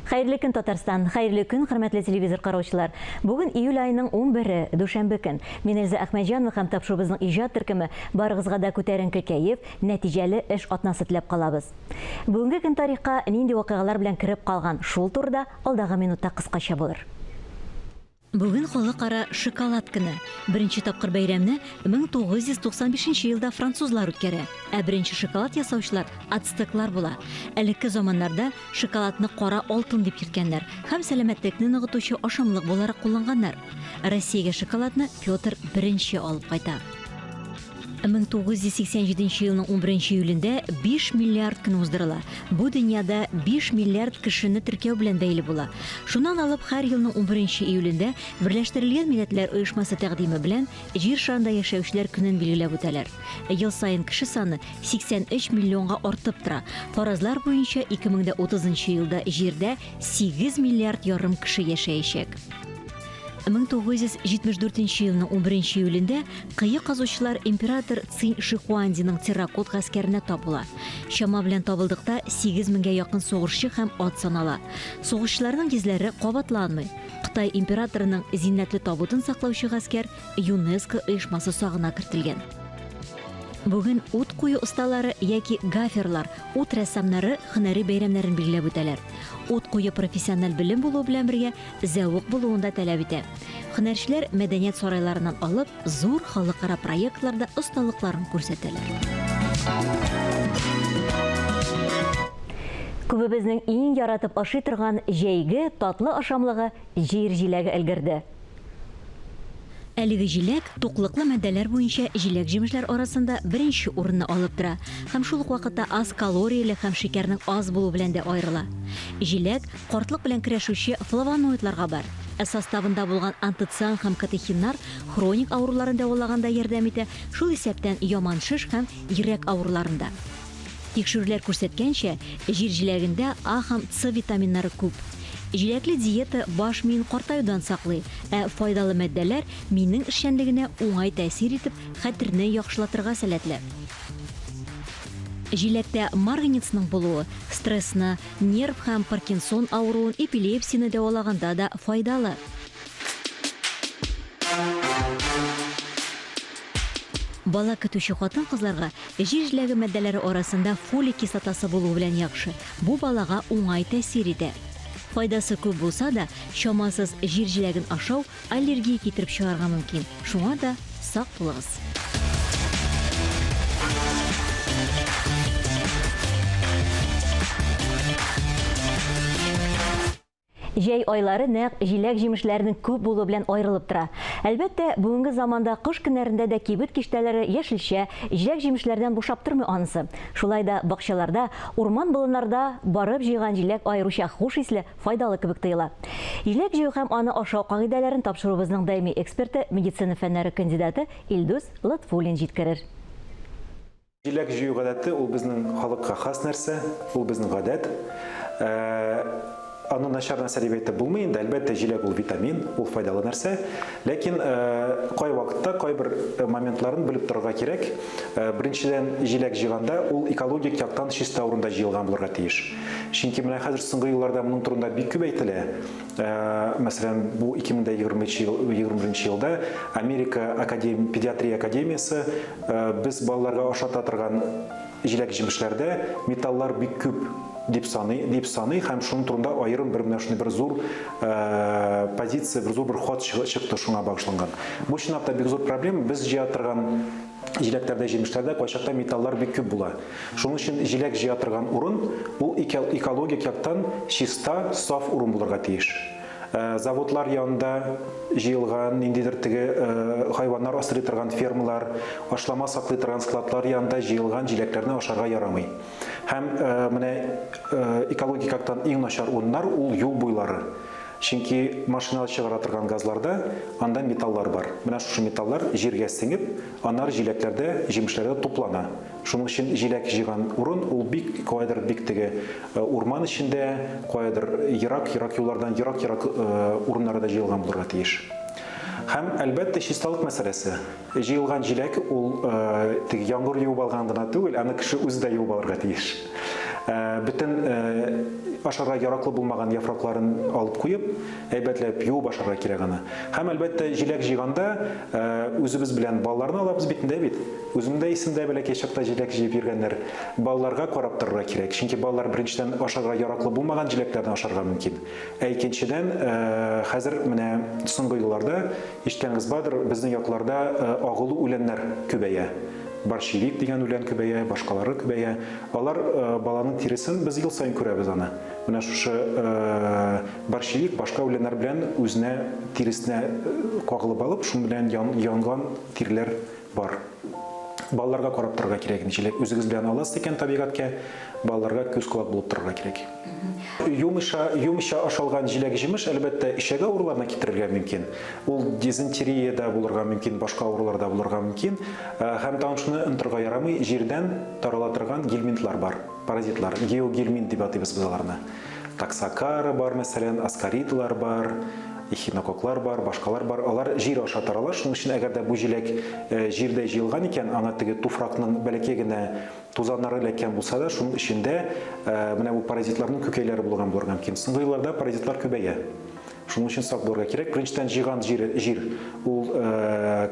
Хәерле көн, Татарстан. Хәерле көн, хөрмәтле телевизор караучылар. Бүген июль айының 11-е, дүшәмбе көн. Мин Эльза Әхмәтҗанова һәм тапшырыбызның иҗат төркеме барыгызга да күтәренке кәеф, нәтиҗәле эш атнасы теләп калабыз. Бүгенге көн тарихка нинди вакыйгалар белән кирип калган, шул турыда алдагы минутта кыскача булыр. Бүген халыкара шоколад көне. Беренче тапкыр бәйрәмне 1995 елда французлар үткәрә. Ә беренче шоколад ясаучылар ацтеклар була. Элекке заманнарда шоколадны кара алтын дип йөрткәннәр һәм сәламәтлекне ныгытучы ашамлык буларак кулланганнар. Россиягә шоколадны Петр I алып кайта. 1987 елның 11 июлендә 5 миллиард көн уздырыла. Бу дөньяда 5 миллиард кешене теркәү белән бәйле була. Шуннан алып һәр елның 11 июлендә Берләштерелгән Милләтләр оешмасы тәкъдиме белән җир шарында яшәүчеләр көнен билгеләп үтәләр. Ел саен кеше саны 83 миллионга артып тора. Фаразлар буенча 2030 елда җирдә 8 миллиард ярым кеше яшәячәк. 1974 елның 11 июлендә кыек казучылар император Цинь Шихуандиның терракот гаскәренә табыла. Чама белән табылдыкта 8000гә якын сугышчы һәм ат санала. Сугышчыларның йөзләре кабатланмый. Кытай императорының зиннәтле табутын саклаучы гаскәр ЮНЕСКО оешмасы сагына кертелгән. Бүген ут кую осталары яки гаферлар, ут рәссамнары һөнәри бәйрәмнәрен билгеләп үтәләр. Ут кую профессиональ белем булу белән бергә зәвык булуын да таләп итә. Һөнәрчеләр мәдәният сарайларыннан алып, зур халыкара проектларда осталыкларын күрсәтәләр. Күбебезнең иң яратып ашый торган җәйге татлы ашамлыгы җир җиләге өлгерде. Әлеге җиләк туклыклы матдәләр буенча җиләк-җимешләр арасында беренче урынны алып тора һәм шул ук вакытта аз калорияле һәм шикәрнең аз булуы белән дә аерыла. Җиләк картлык белән көрәшүче флавоноидларга бар. Составында булган антоциан һәм катехиннар хроник авыруларын дәвалаганда ярдәм итә, шул исәптән яман шиш һәм йөрәк авыруларында. Тикшерүләр күрсәткәнчә, җир җиләгендә А һәм С витаминнары күп. Җиләкле диета баш миен картаюдан саклый, ә файдалы матдәләр минең эшчәнлегенә уңай тәэсир итеп, хәтерне яхшылатырга сәләтле. Җиләктә марганецның булуы стрессны, нерв һәм Паркинсон авыруын, эпилепсияны дәвалаганда да файдалы. Бала көтүче хатын-кызларга җир җиләге матдәләре арасында фолик кислотасы булуы белән яхшы. Бу балага уңай тәэсир итә. Файдасы күп булса да, чамасыз җир җиләген ашау аллергия китереп чыгарга мөмкин. Шуңа да сак булыгыз. Җәй айлары нәкъ җиләк-җимешләрнең күп булуы белән аерылып тора. Әлбәттә, бүгенге заманда кыш көннәрендә дә кибет киштәләре яшелчә, җиләк-җимешләрдән бушап тормый анысы. Шулай да бакчаларда, урман-болыннарда барып җыйган җиләк аеруча хуш исле, файдалы кебек тоела. Җиләк җыю һәм аны ашау кагыйдәләрен тапшырубызның даими эксперты, медицина фәннәре кандидаты Илдус Латфуллин җиткерер. Җиләк җыю гадәте ул безнең халыкка хас нәрсә, ул безнең гадәт. Аны начар нәрсә дип әйтеп булмый инде, әлбәттә җиләк ул витамин, ул файдалы нәрсә. Ләкин кай вакытта, кайбер моментларын белеп торырга кирәк. Беренчедән, җиләк җыйганда ул экологик яктан чиста урында җыелган булырга тиеш. Чөнки менә хәзер соңгы елларда моның турында бик күп әйтелә. Мәсәлән, бу 2021 елда Америка педиатрия академиясы без балаларга ашата торган җиләк-җимешләрдә металлар бик күп дип саный һәм шуның турында аерым бер зур позиция, бер ход чыкты шуңа багышланган. Бу чынлап та бик зур проблема. Без җыя торган җиләкләрдә, җимешләрдә кайчакта металлар бик күп була. Шуның өчен җиләк җыя торган урын ул экологик яктан чиста, саф урын булырга тиеш. Заводлар янында җыелган, ниндидер теге хайваннар асрый торган фермалар, ашлама саклый торган складлар янында җыелган җиләкләрне ашарга ярамый. Һәм менә экологик яктан иң начар урыннар ул юл буйлары. Чөнки машинада чыгара торган газларда анда металлар бар. Менә шушы металлар җиргә сеңеп, аннары җиләкләрдә, җимешләрдә туплана. Шуның өчен җиләк җыйган урын ул бик кайдыр бик теге урман эчендә, кайдыр ерак юллардан ерак урыннарда җыелган булырга тиеш. Һәм әлбәттә чисталык мәсьәләсе. Җыелган җиләк ул теге яңгыр юып алган гына түгел, аны кеше үзе дә юып алырга тиеш. Бөтен ашарга яраклы булмаган яфракларын алып куеп, әйбәтләп юып ашарга кирәк аны. Һәм әлбәттә җиләк җыйганда үзебез белән балаларны алабыз бит инде бит. Үземдә исемдә бәләкәй чакта җиләк җыеп йөргәннәр. Балаларга карап торырга кирәк. Чөнки балалар беренчедән ашарга яраклы булмаган җиләкләрне ашарга мөмкин. Икенчедән хәзер менә соңгы елларда ишеткәнегез бардыр, безнең якларда агылу үләннәр күбәя. Борщевик дигән үлән күбәя, башкалары күбәя. Алар баланың тиресен без ел сайын күрәбез аны. Менә шушы борщевик башка үләннәр белән үзенә тиресенә кагылып алып, шуның белән янган тиреләр бар. Балаларга карап торырга кирәк. Җиләк үзегез белән аласыз икән табигатькә, балаларга күз колак булып торырга кирәк. Юмыша ашалган җиләк җимеш әлбәттә ишәгә авыруларына китерергә мөмкин. Ул дизентериядә булырга мөмкин, башка авыруларда булырга мөмкин. Һәм тагын шуны онытырга ярамый, җирдән тарала торган гельминтлар бар, паразитлар, геогельминт дип атыйбыз без аларны. Таксокара бар, мәсәлән, аскаридалар бар, эхинококлар бар, башкалар бар. Алар җир аша тарала. Шуның өчен әгәр дә бу җиләк җирдә җыелган икән, аңа теге туфракның бәләкәй генә тузаннары эләккән булса да, шуның эчендә менә бу паразитларның күкәйләре булган булырга мөмкин. Соңгы елларда паразитлар күбәя. Шуның өчен сак булырга кирәк. Беренчедән җыйган җир ул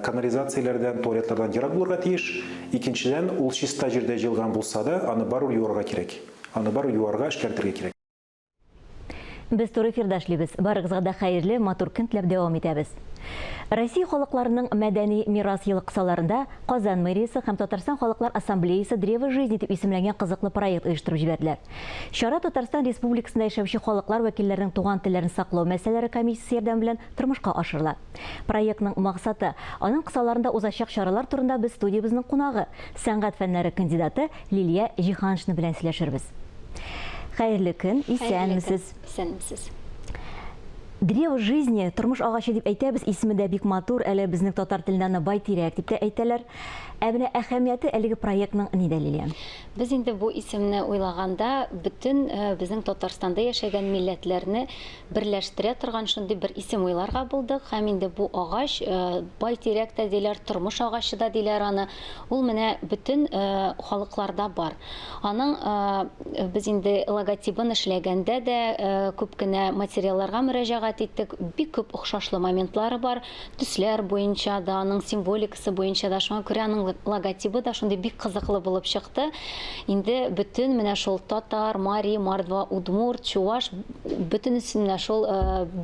канализацияләрдән, туалетлардан ерак булырга тиеш. Икенчедән ул чиста җирдә җыелган булса да, аны бару юарга кирәк. Аны бару юарга эшкәртергә кирәк. Без туры эфирдә эшлибез. Барыгызга да хәерле, матур көн теләп дәвам итәбез. Россия халыкларының мәдәни мирас елы кысаларында Казан мэриясе һәм Татарстан халыклар ассамблеясы «Древо жизни» дип исемләнгән кызыклы проект оештырып җибәрделәр. Чара Татарстан Республикасында яшәүче халыклар вәкилләренең туган телләрен саклау мәсьәләләре комиссиясе ярдәме белән тормышка ашырыла. Проектның максаты аның кысаларында узачак чаралар турында без студиябызның кунагы, сәнгать фәннәре кандидаты Лилия Җиһаншина белән сөйләшербез. Хәерле көн, исәнмесез? Исәнмесез. Древо жизни, тормыш агачы дип әйтәбез, исеме дә бик матур, әле безнең татар теленнән бай тирәк дип тә әйтәләр. Әмма әһәмияте әлеге проектның нидә, Лилия? Без инде бу исемне уйлаганда бөтен безнең Татарстанда яшәгән милләтләрне берләштерә торган шундый бер исем уйларга булдык. Һәм инде бу агач бай тирәк тә диләр, тормыш агачы да диләр аны. Ул менә бөтен халыкларда бар. Аның без инде логотипын эшләгәндә дә күп кенә материалларга мөрәҗәгать иттек. Бик күп охшашлы моментлары бар. Төсләр буенча да, аның символикасы буенча да, шуңа күрә аның логотипы да шундый бик кызыклы булып чыкты. Инде бөтен менә шул татар, мари, мордва, удмурт, чуваш бөтенесен менә шул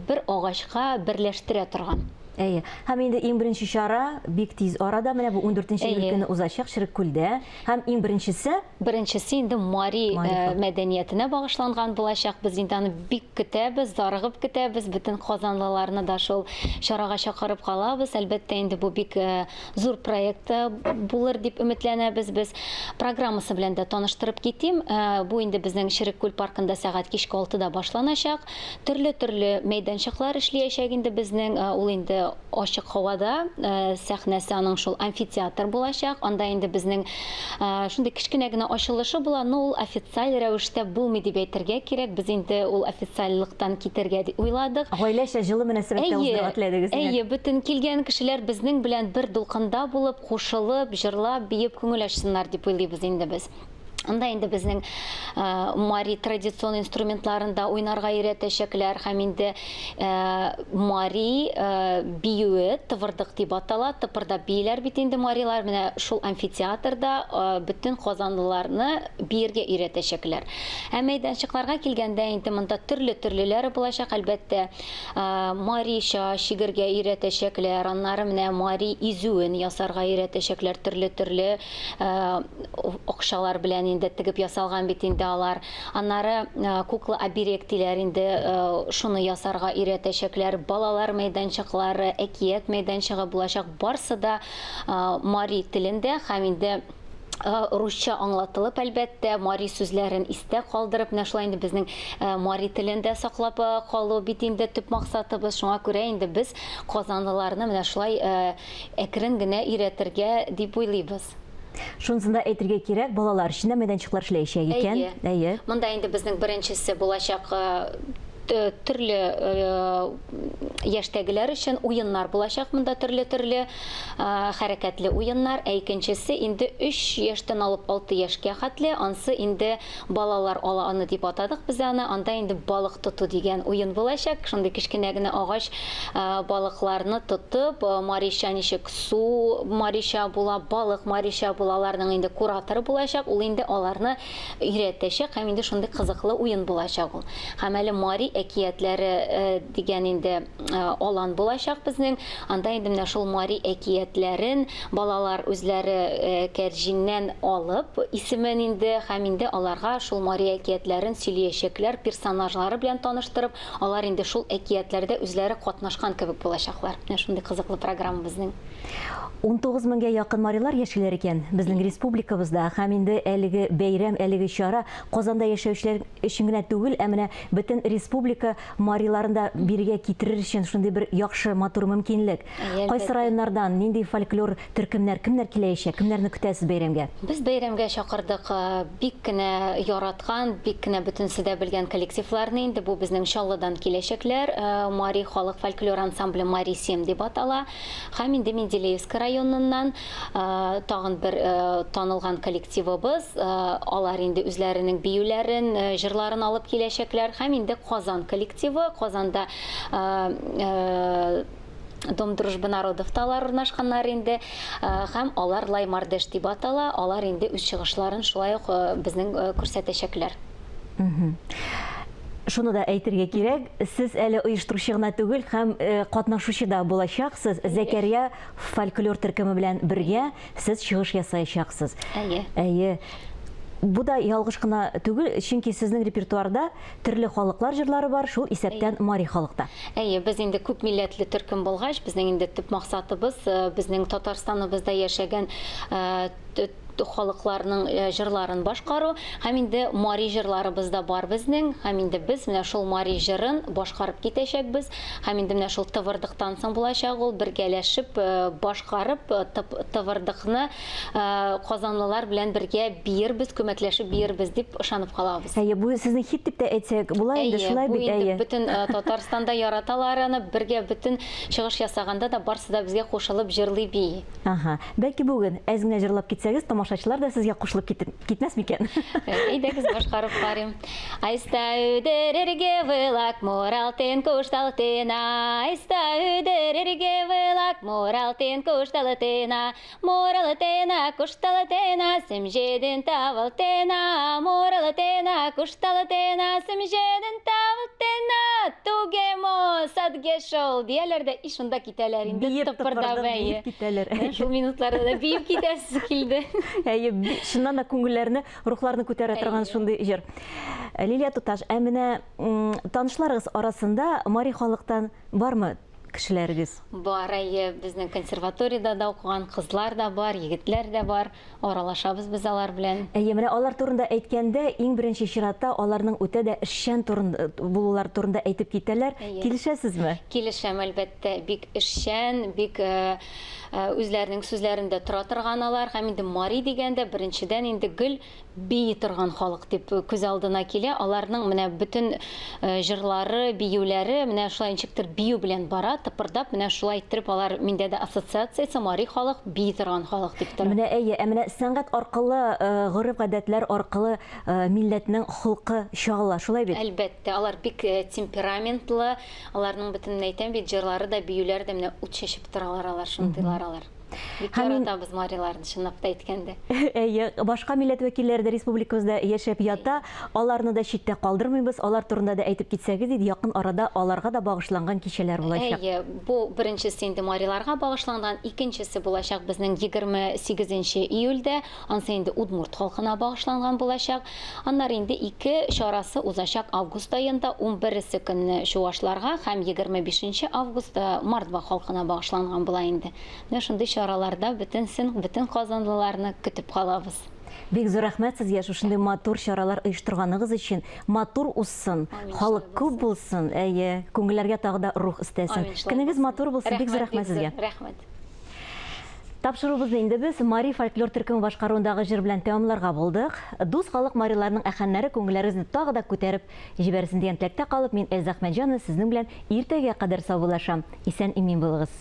бер агачка берләштерә торган. Әйе. Һәм инде иң беренче чара бик тиз арада менә бу 14нче июль көне узачак Ширеккүлдә. Һәм иң беренчесе инде мари мәдәниятенә багышланган булачак. Без инде аны бик көтәбез, зарыгып көтәбез. Бөтен казанлыларны да шул чарага чакырып калабыз. Әлбәттә инде бу бик зур проект булыр дип өметләнәбез без. Программасы белән дә таныштырып китим. Бу инде безнең Ширеккүл паркында сәгать кичке 6-да башланачак. Төрле мәйданчыклар эшләячәк инде безнең. Ул инде ашык һавада сәхнәсе аның шул амфитеатр булачак. Анда инде безнең шундый кичкенә генә ачылышы була, но ул официаль рәвештә булмый дип әйтергә кирәк. Без инде ул официальлыктан китәргә дип уйладык. Гаиләчә җылы мөнәсәбәттә узырга теләдегез. Әйе, бөтен килгән кешеләр безнең белән бер дулкында булып, кушылып, җырлап, биеп күңел ачсыннар дип уйлыйбыз инде без. Анда инде безнең мари традицион инструментларында уйнарга өйрәтәчәкләр һәм инде мари биюе тывырдык дип атала. Тыпырда бийләр бит инде марилар. Менә шул амфитеатрда бөтен казанлыларны биергә өйрәтәчәкләр. Ә мәйданчыкларга килгәндә инде монда төрлеләре булачак. Әлбәттә мариша шигергә өйрәтәчәкләр. Аннары менә мари изүен ясарга өйрәтәчәкләр. Төрле акчалар белән инде тигеп ясалган бит инде алар. Аннары кукла оберег диләр инде шуны ясарга өйрәтәчәкләр. Балалар мәйданчыклары, әкият мәйданчыгы булачак. Барсы да мари телендә һәм инде русча аңлатылып, әлбәттә, мари сүзләрен истә калдырып, менә шулай инде безнең мари телендә саклап калу бит инде төп максатыбыз. Шуңа күрә инде без казанлыларны менә шулай әкрен генә өйрәтергә дип уйлыйбыз. Шунсында әйтергә кирәк, балалар өчен мәйданчыклар эшләячәк икән. Әйе. Монда инде безнең беренчесе булачак төрле яшьтәгеләр өчен уеннар булачак, монда төрле хәрәкәтле уеннар. Икенчесе инде 3 яшьтән алып 6 яшькә хәтле, ансы инде балалар аланы дип атадык без аны. Анда инде балык тоту дигән уен булачак. Шундый кичкенә генә агач балыкларны тотып, Мариша ничек су Мариша була, балык Мариша булаларның инде кураторы булачак. Ул инде аларны өйрәтәчәк һәм инде шундый кызыклы уен булачак ул. Һәм әле Мари әкиятләре дигән инде алан булачак безнең. Анда инде менә шул Мари әкиятләрен балалар үзләре кәрҗиннән алып, исемен инде һәм инде аларга шул Мари әкиятләрен сөйләячәкләр, персонажлары белән таныштырып, алар инде шул әкиятләрдә үзләре катнашкан кебек булачаклар. Менә шундый кызыклы программа безнең. 19 меңгә якын марилар яшиләр икән безнең республикабызда, һәм инде әлеге бәйрәм, әлеге чара Казанда яшәүчеләр өчен генә түгел, ә менә бөтен республика мариларында биргә китерер өчен шундый бер яхшы, матур мөмкинлек. Кайсы районнардан нинди фольклор төркемнәр, кемнәр киләячәк, кемнәрне көтәсез бәйрәмгә? Без бәйрәмгә чакырдык бик кенә яраткан, бик кенә бөтенсе дә белгән коллективларны. Инде бу безнең Чаллыдан киләчәкләр. Мари халык фольклор ансамбле Мари 7 дип атала. Һәм инде Менделеевск районыннан тагын бер танылган коллективыбыз. Алар инде үзләренең биюләрен, җырларын алып киләчәкләр. Һәм инде Казан коллективы, Казанда Дом дружбы народов талар урнашканнар инде, һәм алар Лаймардеш дип атала. Алар инде үз чыгышларын шулай ук безнең күрсәтәчәкләр. Шуны да әйтергә кирәк, сез әле оештыручы гына түгел, һәм катнашучы да булачаксыз. Зәкәрия фольклор төркеме белән бергә сез чыгыш ясаячаксыз. Әйе. Бу да ялгыш кына түгел, чөнки сезнең репертуарда төрле халыклар җырлары бар, шул исәптән Мари халыкта. Әйе, без инде күп милләтле төркем булгач, безнең инде төп максатыбыз безнең Татарстаныбызда яшәгән халыкларның җырларын башкару, һәм инде Мари җырларыбыз да бар безнең, һәм инде без менә шул Мари җырын башкарып китәчәкбез, һәм инде менә шул тывырдыктан соң булачак ул бергәләшеп башкарып тывырдыкны казанлылар белән бергә биербез, күмәкләшеп биербез дип ышанып калабыз. Әйе, бу сезнең хит дип тә әйтсәк, була инде шулай бит, әйе. Бөтен Татарстанда яраталар аны, бергә бөтен чыгыш ясаганда да барсы да безгә кушылып җырлый бии. Бәлки бүген әзгенә җырлап китсәгез, тамашачылар да сезгә кушылып китмәс микән? Әйдәгез башкарып карыйм. Айста үдерергә вылак моралтен кушталтена, айста үдерергә вылак моралтен кушталтена, моралтена кушталтена, семҗеден тавалтена, моралтена кушталтена, семҗеден тавалтена, тугемо садге шол дияләр дә ишунда китәләр инде тыпырдап бәйе. Шул минутларда да биеп китәсе килде. Әйе, шуннан да күңелләрне, рухларны күтәрә торган шундый җыр. Лилия Туташ, ә менә танышларыгыз арасында Мари халыктан бармы кешеләрегез? Бар, әйе, безнең консерваториядә да укыган кызлар да бар, егетләр дә бар. Аралашабыз без алар белән. Әйе, менә алар турында әйткәндә, иң беренче чиратта аларның үтә дә эшчән булулар турында әйтеп китәләр. Килешәсезме? Килешәм, әлбәттә, бик эшчән, бик үзләренең сүзләрендә тора торган алар, һәм инде Мари дигәндә беренчедән инде гел бии торган халык дип күз алдына килә. Аларның менә бөтен җырлары, биюләре менә шулай ничектер бию белән бара, тыпырдап, менә шулай иттереп алар миндә дә ассоциациясе Мари халык, бии торган халык дип тора. Менә әйе, менә сәнгать аркылы, гореф-гадәтләр аркылы милләтнең холкы чагыла, шулай бит? Әлбәттә, алар бик темпераментлы, аларның бөтен әйтәм бит җырлары да, биюләре дә менә ут чәчеп торалар алар, шундыйлар алар. Бик яратабыз Мариларны, чынлап та әйткәндә. Әйе, башка милләт вәкилләре дә республикабызда яшәп ята, аларны да читтә калдырмыйбыз, алар турында да әйтеп китсәгез, якын арада аларга да багышланган кичәләр булачак. Әйе, бу беренчесе инде Мариларга багышланган, икенчесе булачак безнең 28 июльдә, ансы инде Удмурт халкына багышланган булачак. Аннары инде 2 чарасы узачак август аенда, 11 көнне чуашларга һәм 25 августта Мордва халкына багышланган була инде. Менә шундый чараларда бөтен казанлыларны көтеп калабыз. Бик зур рәхмәт сезгә шушындай матур чаралар оештырганыгыз өчен. Матур узсын, халык күп булсын, әйе, күңелләргә тагы да рух өстәсен. Көнегез матур булсын, бик зур рәхмәт сезгә. Рәхмәт. Тапшырубызны инде без Мари фольклор төркеме башкаруындагы җыр белән тәмамларга булдык. Дус халык мариларның әхәннәре күңелләрегезне тагы да күтәреп җибәрсен дигән теләктә калып, мин Эльза Әхмәтҗанова сезнең белән иртәгә кадәр саубуллашам. Исән-имин булыгыз.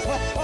What?